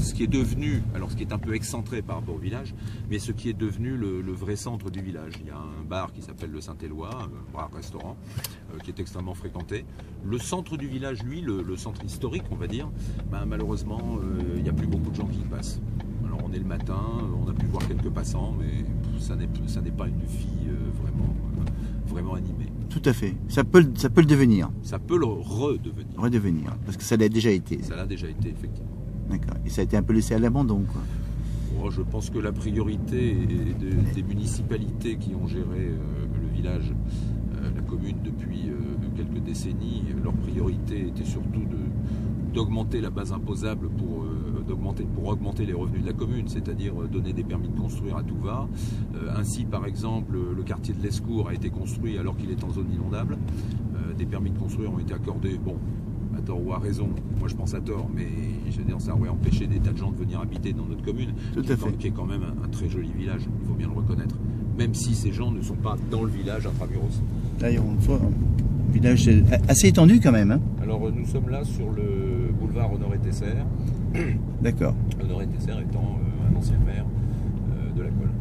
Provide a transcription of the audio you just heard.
ce qui est devenu, alors ce qui est un peu excentré par rapport au village, mais ce qui est devenu le vrai centre du village. Il y a un bar qui s'appelle le Saint-Éloi, un bar-restaurant, qui est extrêmement fréquenté. Le centre du village, lui, le centre historique, on va dire, malheureusement, il n'y a plus beaucoup de gens qui y passent. Alors on est le matin, on a pu voir quelques passants, mais ça n'est pas une vie vraiment animée. Tout à fait. Ça peut le devenir. Ça peut le redevenir. Redevenir, parce que ça l'a déjà été. Ça l'a déjà été, effectivement. D'accord. Et ça a été un peu laissé à l'abandon, quoi. Oh, je pense que la priorité des municipalités qui ont géré le village, la commune depuis quelques décennies, leur priorité était surtout d'augmenter la base imposable pour augmenter les revenus de la commune, c'est-à-dire donner des permis de construire à tout va. Ainsi, par exemple, le quartier de l'Escours a été construit alors qu'il est en zone inondable. Des permis de construire ont été accordés, bon, à tort ou à raison, moi je pense à tort, mais je veux dire, ça aurait empêché des tas de gens de venir habiter dans notre commune, qui est quand même un très joli village, il faut bien le reconnaître, même si ces gens ne sont pas dans le village intramuros. D'ailleurs, on voit un village assez étendu quand même. Hein. Alors nous sommes là sur le boulevard Honoré-Tesser. D'accord. Honoré-Tesser étant un ancien maire de la Colle.